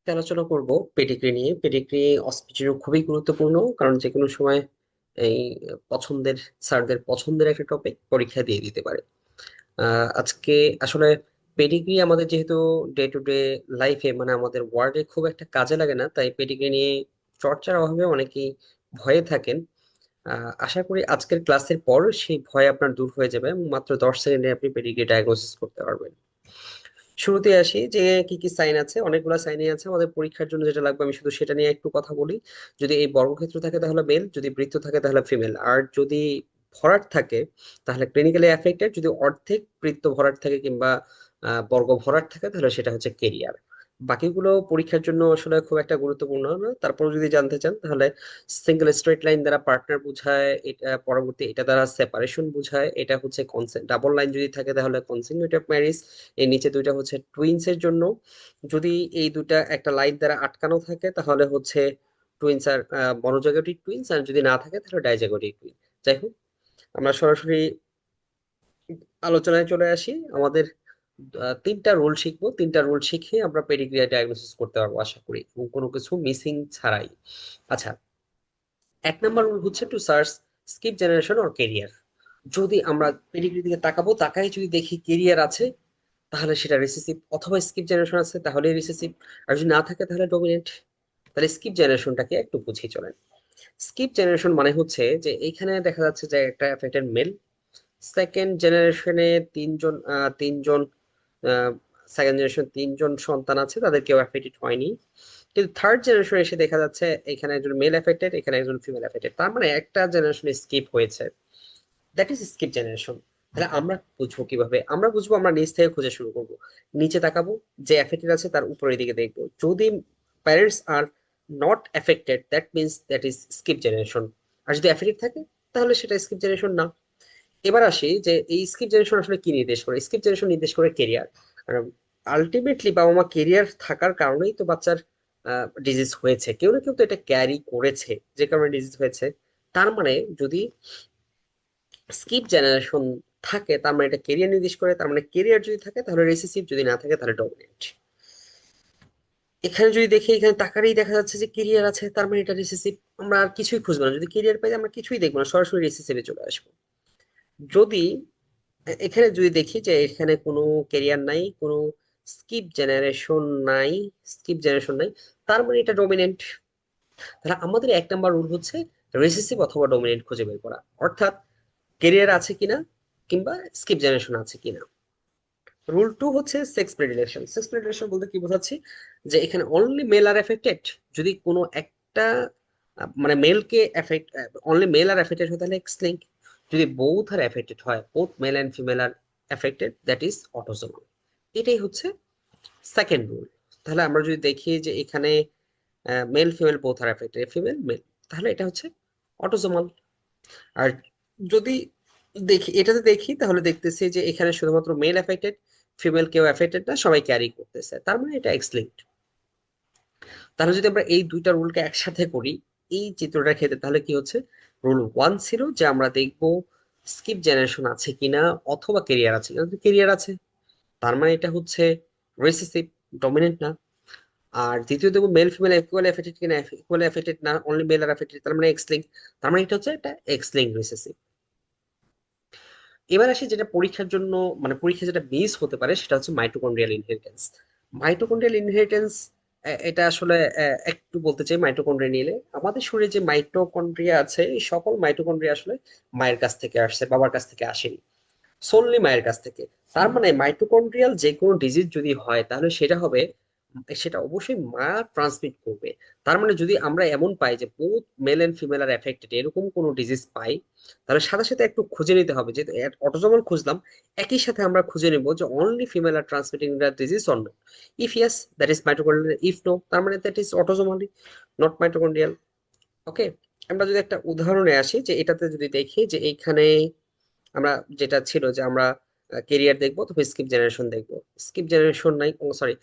আজকে আলোচনা করব পেডিগ্রি নিয়ে। পেডিগ্রি অস্পিচের খুবই গুরুত্বপূর্ণ, কারণ যে কোনো সময় এই পছন্দের স্যারদের পছন্দের একটা টপিক পরীক্ষা দিয়ে দিতে পারে। আজকে আসলে পেডিগ্রি আমাদের যেহেতু ডে টু ডে লাইফে মানে আমাদের ওয়ার্ডে খুব একটা কাজে লাগে না, তাই পেডিগ্রি নিয়ে চর্চার অভাবে অনেকেই ভয়ে থাকেন। আশা করি আজকের ক্লাসের পর সেই ভয় আপনার দূর হয়ে যাবে এবং মাত্র 10 সেকেন্ডে আপনি পেডিগ্রি ডায়াগনোসিস করতে পারবেন। শুরুতে আসি যে কি কি সাইন আছে। অনেকগুলো সাইনই আছে আমাদের পরীক্ষার জন্য যেটা লাগবে, আমি শুধু সেটা নিয়ে একটু কথা বলি। যদি এই বর্গক্ষেত্র থাকে তাহলে মেল, যদি বৃত্ত থাকে তাহলে ফিমেল, আর যদি ভরাট থাকে তাহলে ক্লিনিক্যালি অ্যাফেক্টেড, যদি অর্ধেক বৃত্ত ভরাট থাকে কিংবা বর্গ ভরাট থাকে তাহলে সেটা হচ্ছে কেরিয়ার। বাকিগুলো পরীক্ষার জন্য আসলে খুব একটা গুরুত্বপূর্ণ না। তারপর যদি জানতে চান তাহলে সিঙ্গেল স্ট্রেট লাইন দ্বারা পার্টনার বোঝায়, এটা পরবর্তী এটা দ্বারা সেপারেশন বোঝায়, এটা হচ্ছে কনসেন্ট। ডাবল লাইন যদি থাকে তাহলে কনসিকিউটিভ ম্যারেজ। এই নিচে দুইটা হচ্ছে টুইন্স এর জন্য। যদি এই দুইটা একটা লাইন দ্বারা আটকানো থাকে তাহলে হচ্ছে টুইন্স আর মনোজাইগোটিক টুইন্স, আর যদি না থাকে তাহলে ডাইজাইগোটিক টুইন। যাই হোক, আমরা সরাসরি আলোচনায় চলে আসি। আমাদের তিনটা রুল শিখবো, তিনটা রুল শিখে আমরা পেডিগ্রি ডায়াগনোসিস করতে পারবো আশা করি, এবং কোনো কিছু মিসিং ছাড়াই। আচ্ছা, 1 নম্বর রুল হচ্ছে to search skip generation or carrier. যদি আমরা পেডিগ্রি দিকে তাকাবো, তাকাই যদি দেখি কেরিয়ার আছে তাহলে সেটা রিসেসিভ, অথবা স্কিপ জেনারেশন আছে তাহলে রিসেসিভ, আর যদি না থাকে তাহলে ডমিনেন্ট। তাহলে স্কিপ জেনারেশনটাকে একটু বুঝিয়ে চলেন। স্কিপ জেনারেশন মানে হচ্ছে যে এইখানে দেখা যাচ্ছে যে একটা অ্যাফেক্টেড মেল, সেকেন্ড জেনারেশনে তিনজন সেকেন্ড জেনারেশন তিনজন সন্তান আছে, তাদের কেউ অ্যাফেক্টেড হয়নি। কিন্তু থার্ড জেনারেশন এসে দেখা যাচ্ছে এখানে একজন মেল অ্যাফেক্টেড, এখানে একজন ফিমেল অ্যাফেক্টেড, তার মানে একটা জেনারেশন স্কিপ হয়েছে। That is skip generation. তাহলে আমরা বুঝবো কিভাবে? আমরা বুঝবো, আমরা নিচ থেকে খুঁজে শুরু করব। নিচে তাকাবো, যে অ্যাফেক্টেড আছে তার উপরের দিকে দেখবো। যদি parents are not affected, that means that is skip generation. আর যদি অ্যাফেক্টেড থাকে তাহলে সেটা স্কিপ জেনারেশন না। এবার আসি যে এই স্কিপ জেনারেশন আসলে কি নির্দেশ করে। স্কিপ জেনারেশন নির্দেশ করে কেরিয়ার। আলটিমেটলি বাবা মা কেরিয়ার থাকার কারণেই তো বাচ্চার ডিজিজ হয়েছে, কেউ না কেউ তো এটা ক্যারি করেছে, যে কারণে ডিজিজ হয়েছে। তার মানে যদি স্কিপ জেনারেশন থাকে তার মানে এটা কেরিয়ার নির্দেশ করে, তার মানে কেরিয়ার যদি থাকে তাহলে রিসেসিভ, যদি না থাকে তাহলে ডমিনেন্ট। এখানে যদি দেখি, এখানে তাকারেই দেখা যাচ্ছে যে কেরিয়ার আছে, তার মানে এটা রিসেসিভ। আমরা আর কিছুই খুঁজবো না, যদি কেরিয়ার পাই আমরা কিছুই দেখবো না, সরাসরি রিসেসিভে চলে আসবো। যদি এখানে যদি দেখি যে এখানে কোনো কেরিয়ার নাই, কোনো স্কিপ জেনারেশন নাই, স্কিপ জেনারেশন নাই, তার মানে এটা ডমিনেন্ট। তাহলে আমাদের 1 নম্বর রুল হচ্ছে রিসেসিভ অথবা ডমিনেন্ট খুঁজে বের করা, অর্থাৎ কেরিয়ার আছে কিনা কিংবা স্কিপ জেনারেশন আছে কিনা। রুল 2 হচ্ছে সেক্স প্রেডিলেকশন। সেক্স প্রেডিলেকশন বলতে কি বোঝাচ্ছি, যে এখানে অনলি মেল আর এফেক্টেড। যদি কোনো একটা মানে মেলকে effect, only male are affected হয় তাহলে এক্স লিঙ্ক। যদি বোথ আর এফেক্টেড হয়, both male and female are affected, that is autosomal. এটাই হচ্ছে সেকেন্ড রুল। তাহলে আমরা যদি দেখি যে এখানে mail female both are affected, female male, তাহলে এটা হচ্ছে অটোসোমাল। আর যদি এটাতে দেখি তাহলে দেখতেছি যে এখানে শুধুমাত্র মেল এফেক্টেড, ফিমেল কেউ এফেক্টেড না, সবাই ক্যারি করতেছে, তার মানে এটা এক্স লিঙ্কড। তাহলে যদি আমরা এই দুইটা রুলকে একসাথে করি এই চিত্রটার ক্ষেত্রে, তাহলে কি হচ্ছে, রুল 1 ছিল যে আমরা দেখবো স্কিপ জেনারেশন আছে কিনা অথবা কেরিয়ার আছে কিনা। কেরিয়ার আছে তার মানে এটা হচ্ছে রিসেসিভ, ডমিনেন্ট না। আর দ্বিতীয় দেখবো মেল ফিমেল ইকুয়াল এফেক্টেড কিনা, ইকুয়াল এফেক্টেড না, অনলি মেল আর এফেক্টেড, তার মানে এক্স লিঙ্ক। তার মানে এটা হচ্ছে একটা এক্স লিঙ্ক রিসেসিভ। এবার আসি যেটা পরীক্ষার জন্য, মানে পরীক্ষা যেটা মিস হতে পারে সেটা হচ্ছে মাইটোকন্ড্রিয়াল ইনহেরিটেন্স। মাইটোকন্ড্রিয়াল ইনহেরিটেন্স, এটা আসলে একটু বলতে চাই মাইটোকন্ড্রিয়া নিয়ে। আমাদের শরীরে যে মাইটোকন্ড্রিয়া আছে এই সকল মাইটোকন্ড্রিয়া আসলে মায়ের কাছ থেকে আসছে, বাবার কাছ থেকে আসেনি, সোললি মায়ের কাছ থেকে। তার মানে মাইটোকন্ড্রিয়াল যে কোনো ডিজিজ যদি হয় তাহলে সেটা হবে, সেটা অবশ্যই মা ট্রান্সমিট করবে। তার মানে যদি আমরা এমন পাই যে both male and female are affected, এরকম কোনো ডিজিজ পাই, তাহলে সাথে সাথে একটু খুঁজে নিতে হবে। যে অটোজোমাল খুঁজলাম, একই সাথে আমরা খুঁজে নেব যে only female are transmitting the disease or no. If yes, that is mitochondrial, if no, তার মানে that is autosomally, not mitochondrial. Okay, আমরা যদি একটা উদাহরণে আসি, যে এটাতে যদি দেখি যে এইখানে আমরা যেটা ছিল যে আমরা কেরিয়ার দেখবো তবে স্কিপ জেনারেশন দেখবো। স্কিপ জেনারেশন নাই, ও সরি,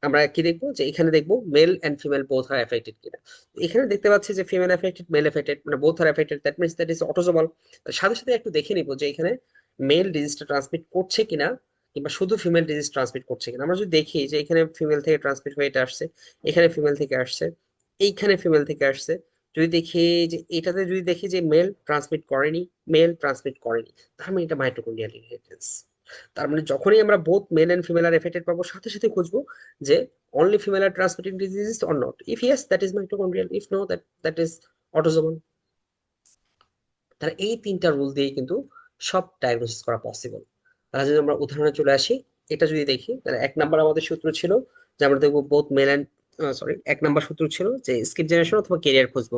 আমরা কি দেখবো যে এখানে দেখবো male and female both are affected কিনা। এখানে দেখতে পাচ্ছি যে ফিমেল এফেক্টেড, মেল এফেক্টেড, মানে both are affected, that means that is autosomal. সাথে সাথে একটু দেখে নিবো যে এখানে মেল ডিজিজটা ট্রান্সমিট করছে কিনা কিংবা শুধু ফিমেল ডিজিজ ট্রান্সমিট করছে কিনা। আমরা যদি দেখি যে এখানে ফিমেল থেকে ট্রান্সমিট হয়ে এটা আসছে, এখানে ফিমেল থেকে আসছে, এইখানে ফিমেল থেকে আসছে, যদি দেখি যে এটাতে যদি দেখি যে মেল ট্রান্সমিট করেনি, মেল ট্রান্সমিট করেনি, তার মানে এটা মাইটোকন্ড্রিয়াল ইনহেরিটেন্স। তার মানে যখনই আমরা both male and female are affected পাবো, সাথে সাথে খুঁজবো যে only female are transmitting disease or not. If yes, that is mitochondrial, if no, that is autosomal. তাহলে এই তিনটা রুল দিয়ে কিন্তু সব ডায়াগনোসিস করা পসিবল। তাহলে যদি আমরা উদাহরণে চলে আসি, এটা যদি দেখি, তাহলে এক নাম্বার আমাদের সূত্র ছিল যে আমরা দেখবো বোথ মেল এন্ড, সরি, এক নাম্বার সূত্র ছিল যে স্কিপ জেনারেশন অথবা কেরিয়ার খুঁজবো।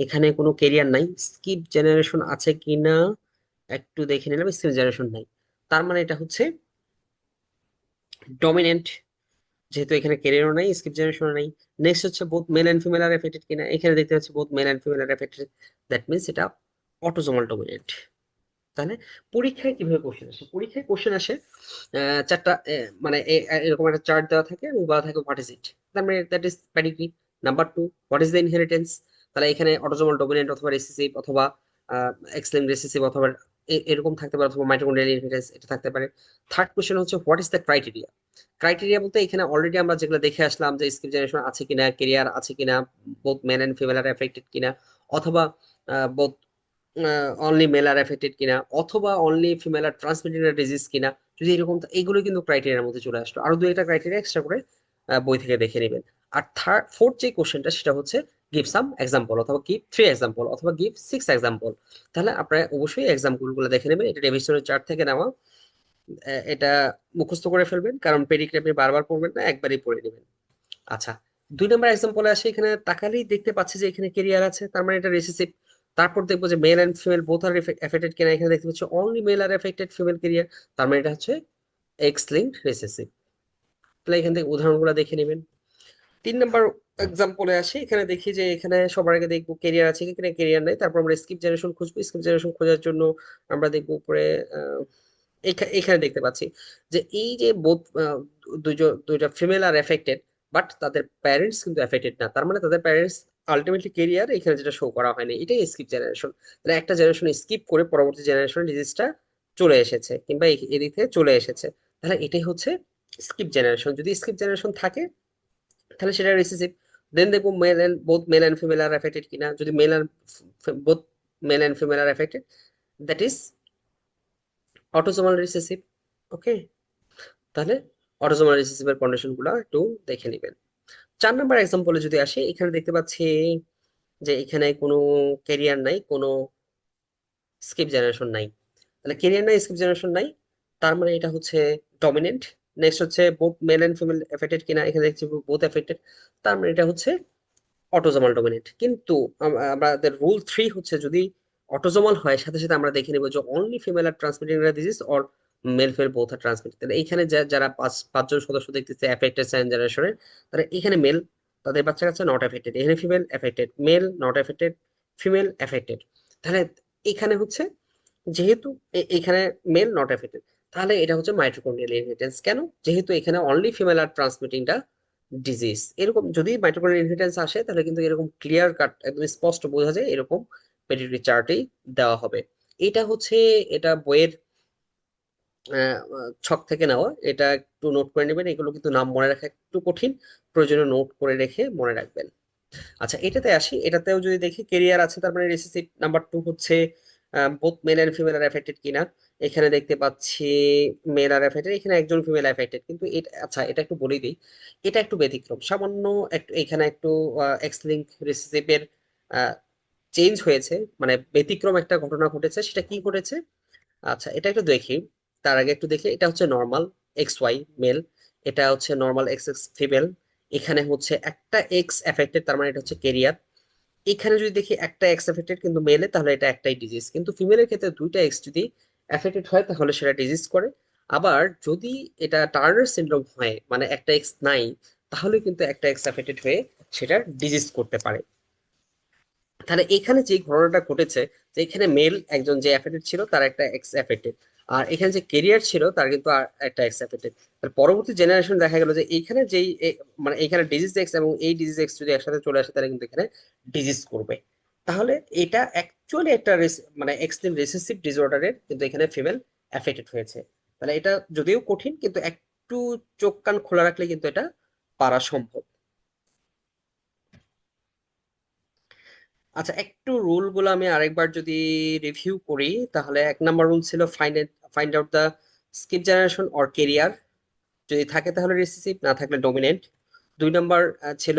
এখানে কোনো কেরিয়ার নাই, স্কিপ জেনারেশন আছে কিনা একটু দেখে নিলাম, স্কিপ জেনারেশন নাই। তার মানে এটা হচ্ছে ডমিনেন্ট, যেহেতু এখানে ক্যারিয়ারও নাই, স্কিপ জেনারেশনও নাই। নেক্সট হচ্ছে both male and female are affected কিনা, এখানে দেখতে পাচ্ছি both male and female are affected, that means এটা অটোজোমাল ডমিনেন্ট। তাহলে পরীক্ষায় কিভাবে কোশ্চেন আসে? পরীক্ষায় কোশ্চেন আসে চারটা, মানে এরকম একটা চার্ট দেওয়া থাকে এবং বলা থাকে হোয়াট ইজ ইট। তার মানে that is pedigree. Number two, what is the inheritance. তাহলে এখানে অটোজোমাল ডমিনেন্ট অথবা রিসেসিভ অথবা এক্স লিঙ্ক রিসেসিভ অথবা এরকম থাকতে পারে, অথবা মাইটোকন্ড্রিয়াল ইনহেরিটেন্স এটা থাকতে পারে। থার্ড কোশ্চেন হচ্ছে what is the criteria. Criteria বলতে এখানে অলরেডি আমরা যেগুলো দেখে আসলাম যে স্কিপ জেনারেশন আছে কিনা, কেরিয়ার আছে কিনা, both male and female are affected কিনা, অথবা both only male are affected কিনা, অথবা only female are transmitted disease কিনা। যদি এরকম, এইগুলো কিন্তু ক্রাইটেরিয়ার মধ্যে চলে আসলো। আরো দুই একটা ক্রাইটেরিয়া এক্সট্রা করে বই থেকে দেখে নেবেন। আর ফোর্থ যে কোশ্চেনটা সেটা হচ্ছে গিভ সাম এক্সাম্পল, অথবা গিভ 3 এক্সাম্পল, অথবা গিভ 6 এক্সাম্পল। তাহলে আপনারা অবশ্যই এক্সাম্পল গুলো দেখে নেবেন। এটা ডেভিশনের চার্ট থেকে নেওয়া। এটা মুখস্থ করে ফেলবেন, কারণ পেডিগ্রি আপনি বারবার পড়বেন না, একবারই পড়ে নেবেন। আচ্ছা, দুই নম্বর এক্সাম্পলে আসে, এখানে তাকালেই দেখতে পাচ্ছি যে এখানে কেরিয়ার আছে, তার মানে এটা রিসেসিভ। তারপর দেখবো যে male and female both are affected কিনা, এখানে দেখতে পাচ্ছি only male are affected, female carrier, তার মানে এটা হচ্ছে এক্স লিঙ্কড রিসেসিভ। তাহলে এখান থেকে উদাহরণগুলো দেখে নেবেন। তিন নম্বর এক্সাম্পলে আসি, এখানে দেখি যে এখানে সবার আগে দেখবো কেরিয়ার আছে কি কিনা, কেরিয়ার নেই। তারপর আমরা স্কিপ জেনারেশন খুঁজবো, স্কিপ জেনারেশন খোঁজার জন্য আমরা দেখবো উপরে এখানে দেখতে পাচ্ছি যে এই যে বোথ দুইটা ফিমেল আর এফেক্টেড, বাট তাদের প্যারেন্টস কিন্তু এফেক্টেড না, তার মানে তাদের প্যারেন্টস আলটিমেটলি কেরিয়ার, এখানে যেটা শো করা হয়নি, এটাই স্কিপ জেনারেশন। তাহলে একটা জেনারেশন স্কিপ করে পরবর্তী জেনারেশন ডিজিজটা চলে এসেছে, কিংবা এদিক থেকে চলে এসেছে। তাহলে এটাই হচ্ছে স্কিপ জেনারেশন। যদি স্কিপ জেনারেশন থাকে তাহলে সেটা রিসেসিভ। দেন দেখবো male and both male and female are affected কিনা। যদি মেল আর both male and female are affected, that is autosomal recessive. Okay, তাহলে অটোসোমাল রিসেসিভের কন্ডিশন গুলো একটু দেখে নেবেন। 4 নম্বর এক্সাম্পলে যদি আসি, এখানে দেখতে পাচ্ছি যে এখানে কোনো ক্যারিয়ার নাই, কোনো স্কিপ জেনারেশন নাই। তাহলে ক্যারিয়ার নাই, স্কিপ জেনারেশন নাই, তার মানে এটা হচ্ছে ডমিনেন্ট। নেক্সট হচ্ছে both male and female affected কিনা, এখানে দেখছি বোথ এফেক্টেড, তার মানে এটা হচ্ছে অটোজোমাল ডমিনেন্ট। কিন্তু আমাদের রুল 3 হচ্ছে যদি অটোজোমাল হয়, সাথে সাথে আমরা দেখে নেব যে only female are transmitting disease or male female both are transmitted. তাহলে এইখানে যারা পাঁচজন সদস্য দেখতেছে এফেক্টেড সেকেন্ড জেনারেশনের, তাহলে এখানে মেল, তাদের বাচ্চা কাচ্চা নট এফেক্টেড, এখানে female affected, male not affected, female affected. তাহলে এখানে হচ্ছে যেহেতু এখানে মেল নট এফেক্টেড, তাহলে এটা হচ্ছে মাইটোকন্ড্রিয়াল ইনহেরিটেন্স। কেন? যেহেতু এখানে অনলি ফিমেল আর ট্রান্সমিটিংটা ডিজিজ। এরকম যদি মাইটোকন্ড্রিয়াল ইনহেরিটেন্স আসে, তাহলে কিন্তু এরকম ক্লিয়ার কাট একদম স্পষ্ট বোঝা যায়, এরকম পেডিগ্রি চার্টেই দেওয়া হবে। এটা হচ্ছে, এটা বইয়ের ছক থেকে নেওয়া, এটা একটু নোট করে নেবেন। এগুলো কিন্তু নাম মনে রাখা একটু কঠিন, প্রয়োজনে নোট করে রেখে মনে রাখবেন। আচ্ছা, এটাতে আসি। এটাতেও যদি দেখি কেরিয়ার আছে, তার মানে রিসেসিভ। নাম্বার টু হচ্ছে both male and female are affected কিনা, এখানে দেখতে পাচ্ছি মেল আর এফেক্টেড, এখানে একজন ফিমেল এফেক্টেড। কিন্তু এটা, আচ্ছা এটা একটু বলেই দিই, এটা একটু ব্যতিক্রম সামান্য, একটু এখানে একটু এক্স লিঙ্ক রিসেসিভের চেঞ্জ হয়েছে, মানে ব্যতিক্রম একটা ঘটনা ঘটেছে। সেটা কি ঘটেছে? আচ্ছা, এটা একটু দেখি। তার আগে একটু দেখি, এটা হচ্ছে নর্মাল এক্স ওয়াই মেল, এটা হচ্ছে নর্মাল এক্স এক্স ফিমেল। এখানে হচ্ছে একটা এক্স এফেক্টেড, তার মানে এটা হচ্ছে কেরিয়ার। এখানে যদি দেখি একটা এক্স এফেক্টেড কিন্তু মেলে, তাহলে এটা একটাই ডিজিজ। কিন্তু ফিমেলের ক্ষেত্রে দুইটা এক্স যদি এফেক্টেড হয়, তাহলে সেটা ডিজিজ করে। আবার যদি এটা টার্নার সিনড্রোম হয়, মানে একটা এক্স নাই, তাহলে কিন্তু একটা এক্স এফেক্টেড হয়ে সেটা ডিজিজ করতে পারে। তাহলে এখানে যে ঘটনাটা ঘটেছে, যে এখানে মেল একজন যে এফেক্টেড ছিল, তার একটা এক্স এফেক্টেড, আর এখানে যে কেরিয়ার ছিল তার কিন্তু আর একটা এক্স এফেক্টেড। পরবর্তী জেনারেশন দেখা গেল যে এইখানে যেই মানে এখানে ডিজিজ এক্স এবং এই ডিজিজ এক্স যদি একসাথে চলে আসে, তাহলে কিন্তু এখানে ডিজিজ করবে। তাহলে এটা অ্যাকচুয়ালি একটা মানে এক্সট্রিম রিসেসিভ ডিসঅর্ডারের কিন্তু এখানে ফিমেল এফেক্টেড হয়েছে। তাহলে এটা যদিও কঠিন কিন্তু একটু চোখ কান খোলা রাখলে কিন্তু এটা পারা সম্ভব। আচ্ছা, একটু রুল গুলো আমি আরেকবার যদি রিভিউ করি, তাহলে 1 নাম্বার রুল ছিল find out the skip generation or carrier. যদি থাকে তাহলে রিসিসিভ, না থাকলে ডমিনেন্ট। 2 নাম্বার ছিল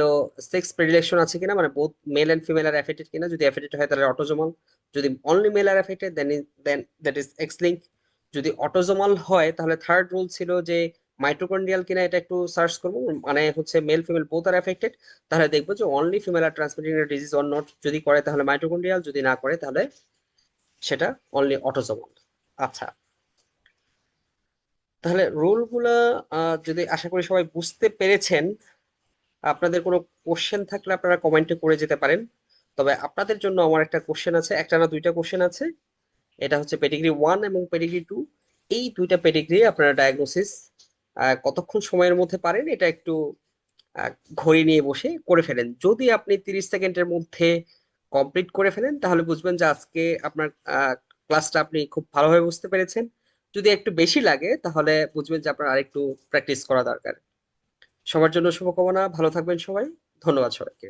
সেক্স প্রেডিলেকশন আছে কিনা, মানে both male and female are affected কিনা। যদি এফেক্টেড হয় তাহলে অটোজোমাল, যদি only male are affected then that is X link. যদি অটোজোমাল হয় তাহলে থার্ড রুল ছিল যে মাইটোকন্ড্রিয়াল কিনা, এটা একটু সার্চ করবো, মানে হচ্ছে male female both are affected, তাহলে দেখবো যে only female are transmitting disease or not. যদি করে তাহলে মাইটোকন্ড্রিয়াল, যদি না করে তাহলে সেটা অনলি অটোজোমাল। আচ্ছা, তাহলে রুল গুলা যদি আশা করি সবাই বুঝতে পেরেছেন। আপনাদের কোনো কোশ্চেন থাকলে আপনারা কমেন্টে করে যেতে পারেন। তবে আপনাদের জন্য আমার একটা কোশ্চেন আছে, একটা না দুইটা কোশ্চেন আছে। এটা হচ্ছে পেডিগ্রি 1 এবং পেডিগ্রি 2। এই দুইটা পেডিগ্রি আপনারা ডায়াগনোসিস কতক্ষণ সময়ের মধ্যে পারেন এটা একটু আহ, ঘড়ি নিয়ে বসে করে ফেলেন। যদি আপনি 30 সেকেন্ডের মধ্যে কমপ্লিট করে ফেলেন তাহলে বুঝবেন যে আজকে আপনার ক্লাসটা আপনি খুব ভালোভাবে বুঝতে পেরেছেন। যদি একটু বেশি লাগে তাহলে বুঝবেন যে আপনার আরেকটু প্র্যাকটিস করা দরকার। সবার জন্য শুভকামনা, ভালো থাকবেন সবাই। ধন্যবাদ সবাইকে।